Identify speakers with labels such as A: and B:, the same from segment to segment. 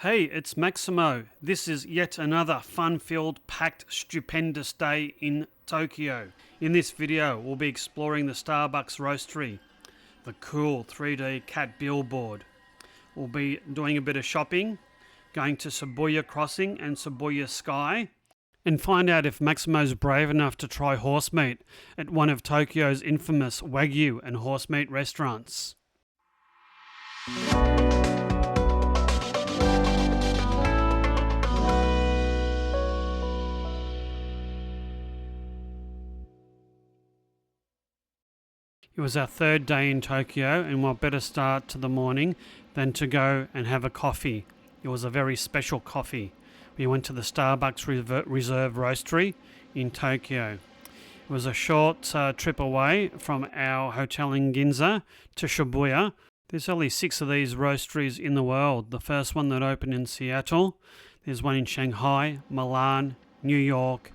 A: Hey, it's Maximo. This is yet another fun-filled, packed, stupendous day in Tokyo. In this video, we'll be exploring the Starbucks Roastery, the cool 3D Cat Billboard. We'll be doing a bit of shopping, going to Shibuya Crossing and Shibuya Sky, and find out if Maximo's brave enough to try horse meat at one of Tokyo's infamous Wagu and horse meat restaurants. It was our third day in Tokyo, and what better start to the morning than to go and have a coffee. It was a very special coffee. We went to the Starbucks Reserve Roastery in Tokyo. It was a short trip away from our hotel in Ginza to Shibuya. There's only 6 of these roasteries in the world. The first one that opened in Seattle. There's one in Shanghai, Milan, New York,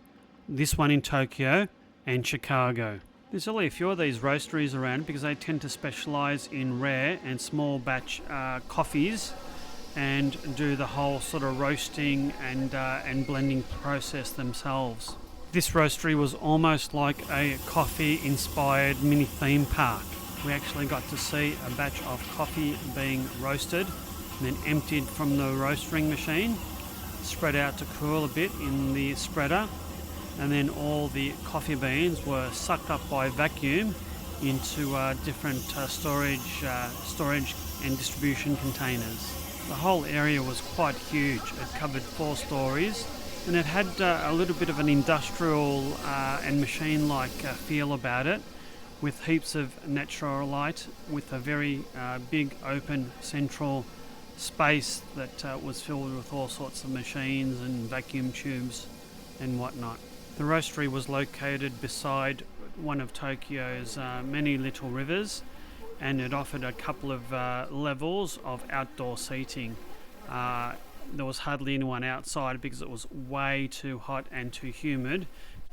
A: this one in Tokyo, and Chicago. There's only a few of these roasteries around because they tend to specialise in rare and small batch coffees and do the whole sort of roasting and blending process themselves. This roastery was almost like a coffee-inspired mini theme park. We actually got to see a batch of coffee being roasted and then emptied from the roasting machine, spread out to cool a bit in the spreader, and then all the coffee beans were sucked up by vacuum into different storage and distribution containers. The whole area was quite huge. It covered 4 stories, and it had a little bit of an industrial and machine-like feel about it, with heaps of natural light, with a very big open central space that was filled with all sorts of machines and vacuum tubes and whatnot. The roastery was located beside one of Tokyo's many little rivers, and it offered a couple of levels of outdoor seating. There was hardly anyone outside because it was way too hot and too humid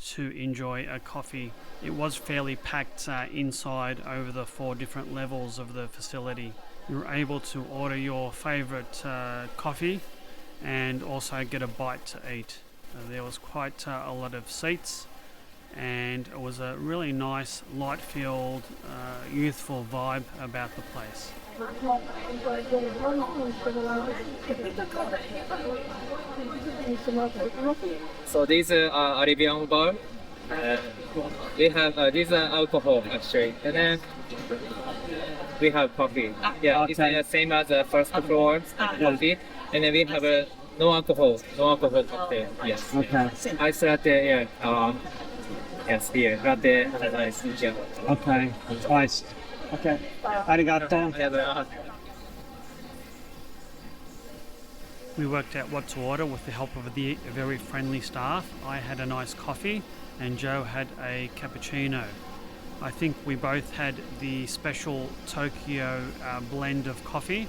A: to enjoy a coffee. It was fairly packed inside over the 4 different levels of the facility. You were able to order your favourite coffee and also get a bite to eat. There was quite a lot of seats, and it was a really nice, light-filled, youthful vibe about the place.
B: So these are Arabian bar. We have these are alcohol actually, and then we have coffee. Yeah, it's the same as the first floor coffee, and then we have a no alcohol cocktail. Yes.
C: Okay.
B: Ice latte. Yeah. Yes, here latte and ice. Yeah.
C: Okay. Nice. Okay. Arigato.
A: We worked out what to order with the help of the very friendly staff. I had a nice coffee and Joe had a cappuccino. I think we both had the special Tokyo blend of coffee,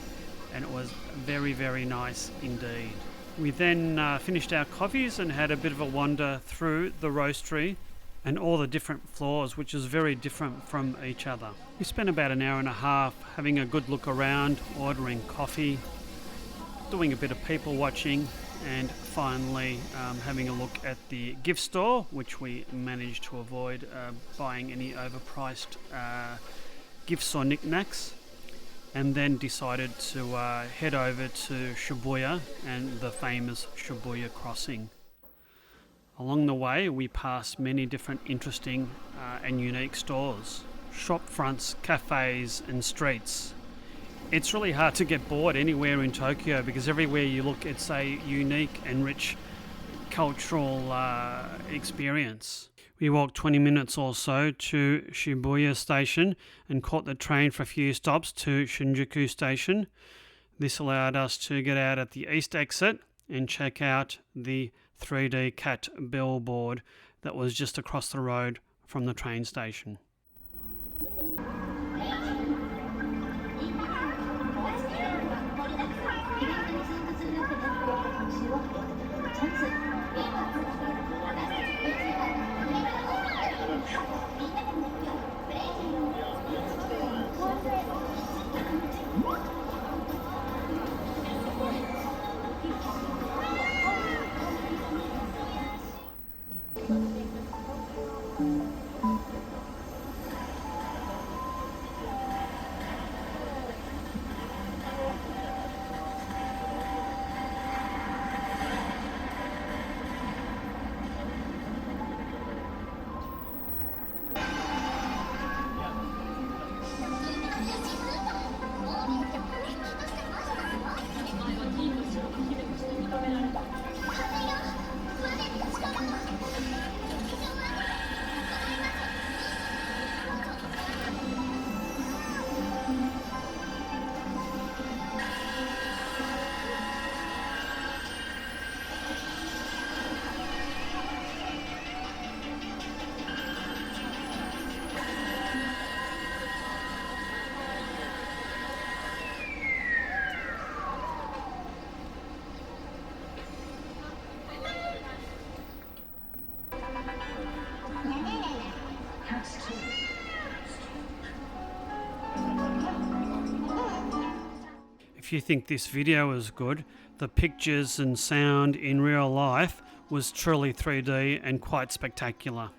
A: and it was very, very nice indeed. We then finished our coffees and had a bit of a wander through the roastery and all the different floors, which is very different from each other. We spent about an hour and a half having a good look around, ordering coffee, doing a bit of people watching, and finally having a look at the gift store, which we managed to avoid buying any overpriced gifts or knickknacks, and then decided to head over to Shibuya and the famous Shibuya Crossing. Along the way, we passed many different interesting and unique stores, shop fronts, cafes and streets. It's really hard to get bored anywhere in Tokyo because everywhere you look it's a unique and rich cultural experience. We walked 20 minutes or so to Shibuya Station and caught the train for a few stops to Shinjuku Station. This allowed us to get out at the east exit and check out the 3D Cat Billboard that was just across the road from the train station. If you think this video is good, the pictures and sound in real life was truly 3D and quite spectacular.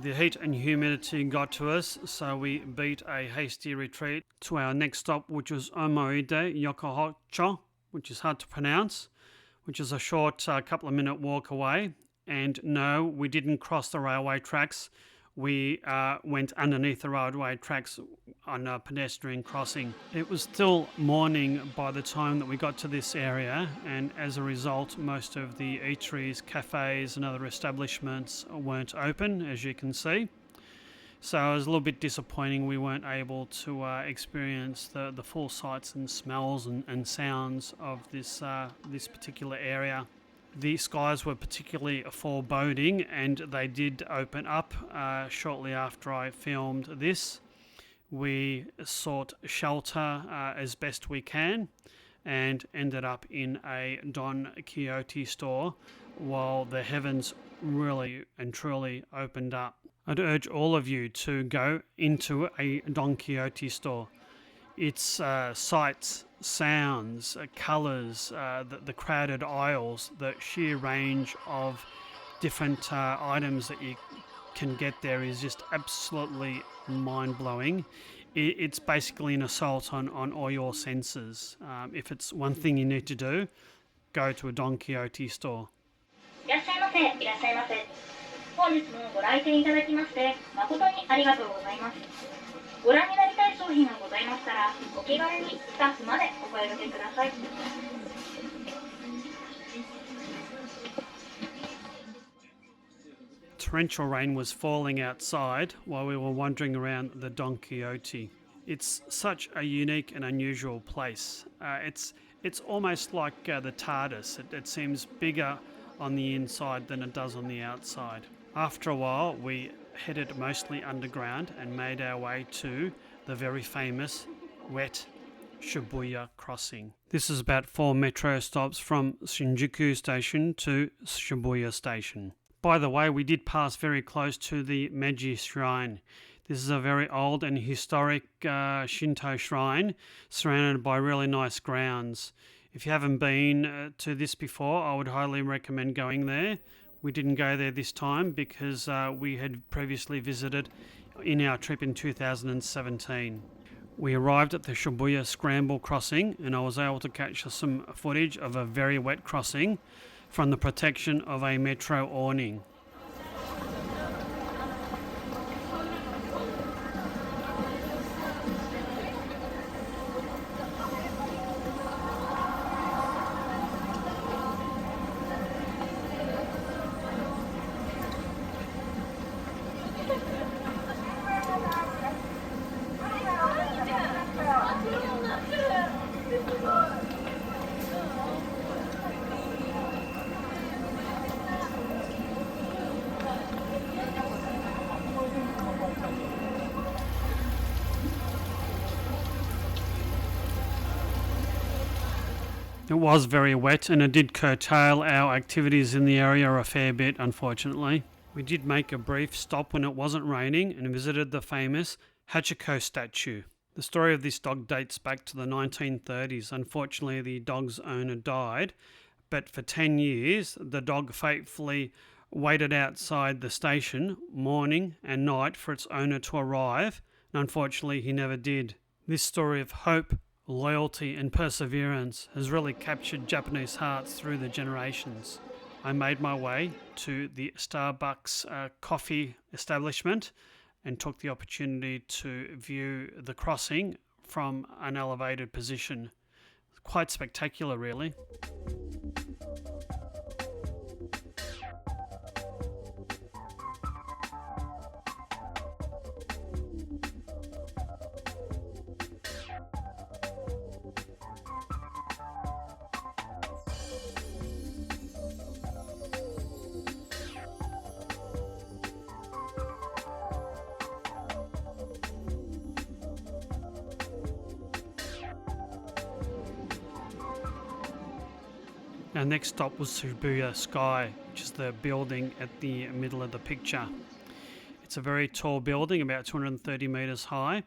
A: The heat and humidity got to us, so we beat a hasty retreat to our next stop, which was Omoide Yokocho, which is hard to pronounce, which is a short couple of minute walk away. And no, we didn't cross the railway tracks. We went underneath the railway tracks on a pedestrian crossing. It was still morning by the time that we got to this area, and as a result, most of the eateries, cafes and other establishments weren't open, as you can see. So it was a little bit disappointing we weren't able to experience the full sights and smells and sounds of this particular area. The skies were particularly foreboding, and they did open up shortly after I filmed this. We sought shelter as best we can and ended up in a Don Quixote store while the heavens really and truly opened up. I'd urge all of you to go into a Don Quixote store. Its sights, sounds, colours, the crowded aisles, the sheer range of different items that you can get there is just absolutely mind-blowing. It's basically an assault on all your senses. If it's one thing you need to do, go to a Don Quixote store.
D: いらっしゃいませ。いらっしゃいませ。本日もご来店いただきまして誠にありがとうございます。ご覧になりたい商品がございましたら、お気軽にスタッフまでお声掛けください。
A: Torrential rain was falling outside while we were wandering around the Don Quixote. It's such a unique and unusual place. It's almost like the TARDIS. It seems bigger on the inside than it does on the outside. After a while, we headed mostly underground and made our way to the very famous wet Shibuya crossing. This is about 4 metro stops from Shinjuku Station to Shibuya Station. By the way, we did pass very close to the Meji Shrine. This is a very old and historic Shinto shrine surrounded by really nice grounds. If you haven't been to this before, I would highly recommend going there. We didn't go there this time because we had previously visited in our trip in 2017. We arrived at the Shibuya Scramble crossing, and I was able to capture some footage of a very wet crossing from the protection of a metro awning. It was very wet, and it did curtail our activities in the area a fair bit, unfortunately. We did make a brief stop when it wasn't raining and visited the famous Hachiko statue. The story of this dog dates back to the 1930s. Unfortunately, the dog's owner died, but for 10 years, the dog faithfully waited outside the station morning and night for its owner to arrive, and unfortunately, he never did. This story of hope, loyalty and perseverance has really captured Japanese hearts through the generations. I made my way to the Starbucks coffee establishment and took the opportunity to view the crossing from an elevated position. Quite spectacular, really. Our next stop was Shibuya Sky, which is the building at the middle of the picture. It's a very tall building, about 230 metres high,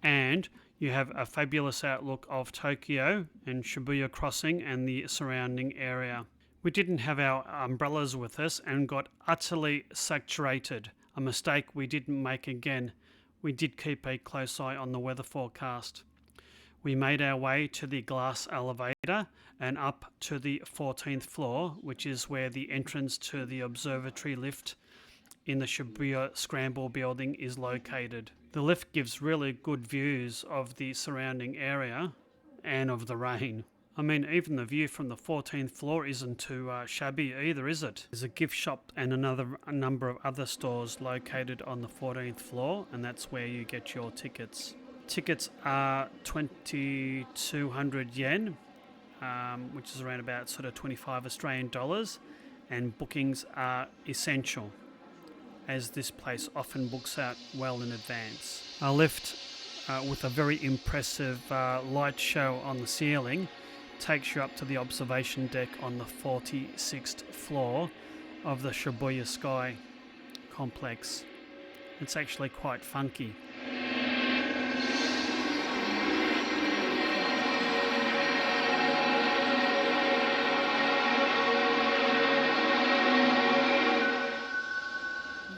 A: and You have a fabulous outlook of Tokyo and Shibuya Crossing and the surrounding area. We didn't have our umbrellas with us and got utterly saturated, a mistake we didn't make again. We did keep a close eye on the weather forecast. We made our way to the glass elevator and up to the 14th floor, which is where the entrance to the observatory lift in the Shibuya Scramble building is located. The lift gives really good views of the surrounding area and of the rain. I mean, even the view from the 14th floor isn't too shabby either, is it? There's a gift shop and a number of other stores located on the 14th floor, and that's where you get your tickets. Tickets are 2,200 yen, which is around about sort of 25 Australian dollars, and bookings are essential, as this place often books out well in advance. A lift with a very impressive light show on the ceiling takes you up to the observation deck on the 46th floor of the Shibuya Sky complex. It's actually quite funky.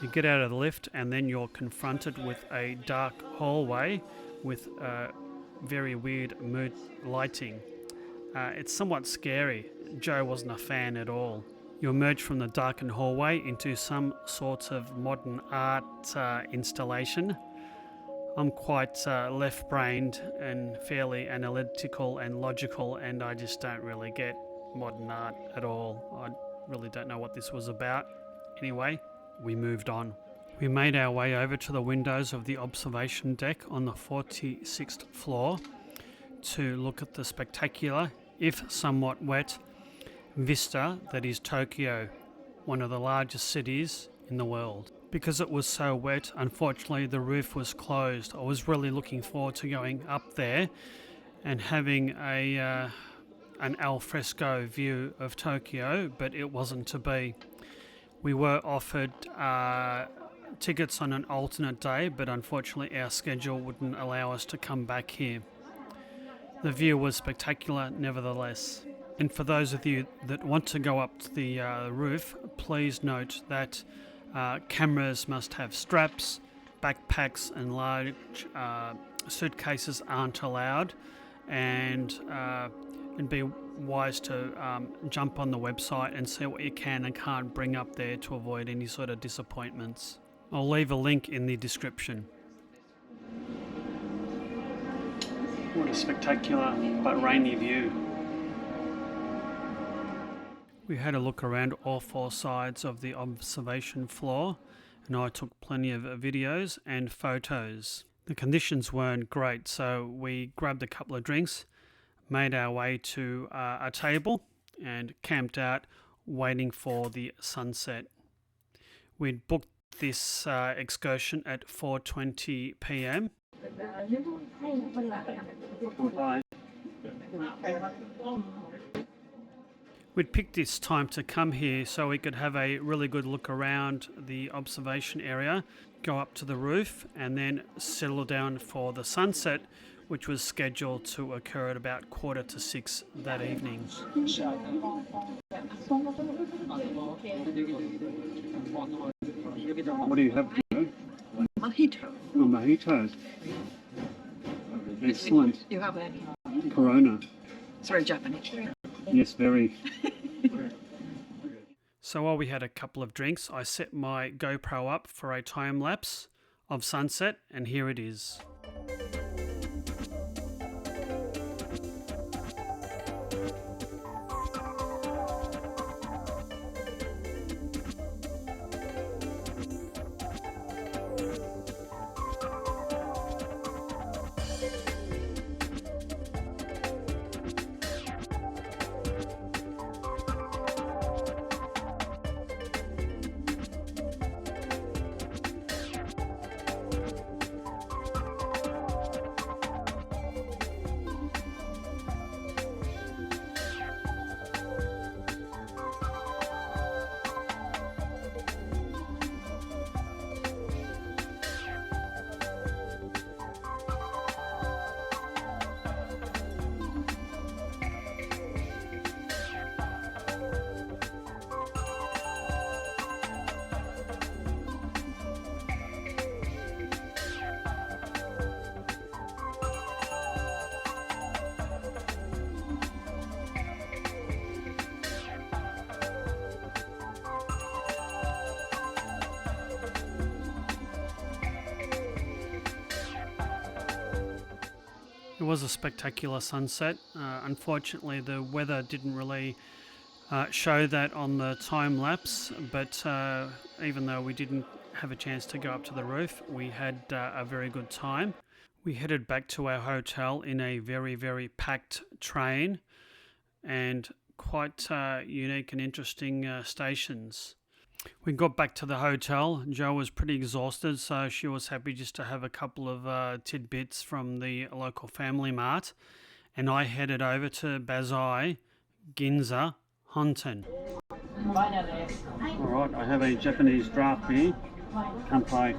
A: You get out of the lift and then you're confronted with a dark hallway with very weird mood lighting. It's somewhat scary. Joe wasn't a fan at all. You emerge from the darkened hallway into some sort of modern art installation. I'm quite left-brained and fairly analytical and logical, and I just don't really get modern art at all. I really don't know what this was about. Anyway, we moved on. We made our way over to the windows of the observation deck on the 46th floor to look at the spectacular, if somewhat wet, vista that is Tokyo, one of the largest cities in the world. Because it was so wet, unfortunately the roof was closed. I was really looking forward to going up there and having an al fresco view of Tokyo, but it wasn't to be. We were offered tickets on an alternate day, but unfortunately our schedule wouldn't allow us to come back here. The view was spectacular nevertheless. And for those of you that want to go up to the roof, please note that cameras must have straps, backpacks and large suitcases aren't allowed, and be wise to jump on the website and see what you can and can't bring up there to avoid any sort of disappointments. I'll leave a link in the description. What a spectacular but rainy view. We had a look around all four sides of the observation floor, and I took plenty of videos and photos. The conditions weren't great, so we grabbed a couple of drinks, made our way to a table and camped out waiting for the sunset. We'd booked this excursion at 4:20 p.m. We'd picked this time to come here so we could have a really good look around the observation area, go up to the roof and then settle down for the sunset, which was scheduled to occur at about 5:45 that evening. What do you have here?
E: Mojito.
A: Oh, mojitos. Excellent.
E: You have any?
A: Corona.
E: It's very Japanese.
A: Yes, very. So while we had a couple of drinks, I set my GoPro up for a time lapse of sunset, and here it is. It was a spectacular sunset. Unfortunately, the weather didn't really show that on the time lapse, but even though we didn't have a chance to go up to the roof, we had a very good time. We headed back to our hotel in a very, very packed train and quite unique and interesting stations. We got back to the hotel. Jo was pretty exhausted, so she was happy just to have a couple of tidbits from the local family mart. And I headed over to Basai, Ginza, Honten.
C: Alright, I have a Japanese draft beer. Kanpai.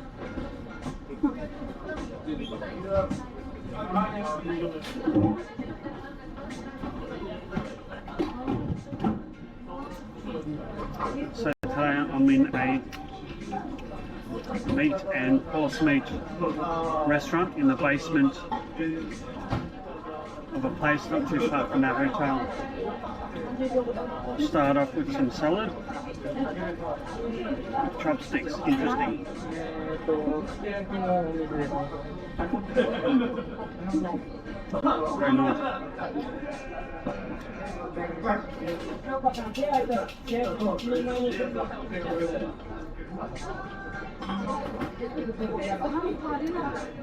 C: So today I'm in a meat and horse meat restaurant in the basement of a place not too far from our hotel. Start off with some salad, chopsticks, interesting. Very nice.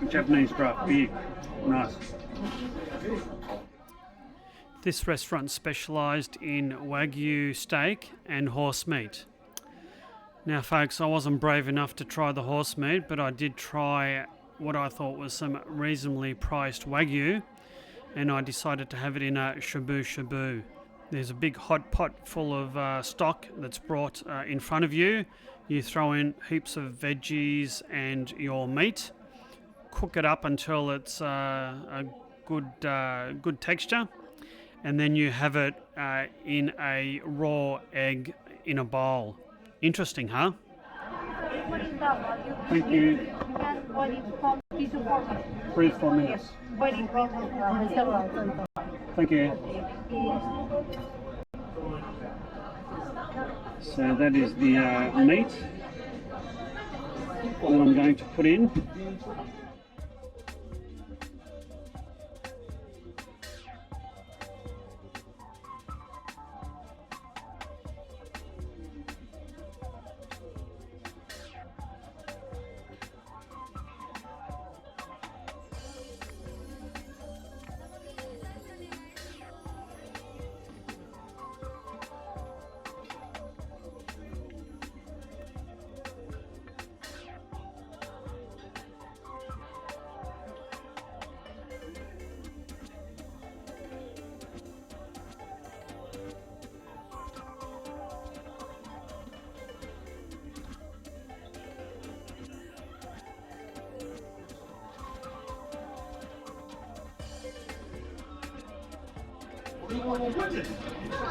C: Japanese draft beer, nice.
A: This restaurant specialised in Wagyu steak and horse meat. Now folks, I wasn't brave enough to try the horse meat, but I did try what I thought was some reasonably priced Wagyu, and I decided to have it in a shabu. There's a big hot pot full of stock that's brought in front of you. You throw in heaps of veggies and your meat, cook it up until it's a good texture, and then you have it in a raw egg in a bowl. Interesting, huh?
C: Thank you. 3-4 minutes. Thank you. So that is the meat that I'm going to put in.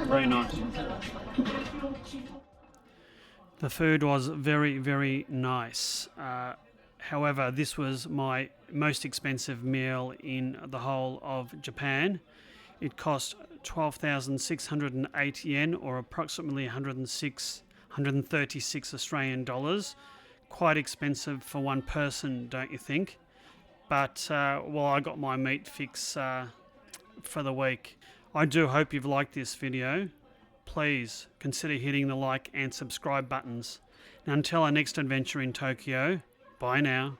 C: Very nice.
A: The food was very, very nice. However, this was my most expensive meal in the whole of Japan. It cost 12,608 yen, or approximately 136 Australian dollars. Quite expensive for one person, don't you think? But, well, I got my meat fix for the week. I do hope you've liked this video. Please consider hitting the like and subscribe buttons. Now, until our next adventure in Tokyo, bye now.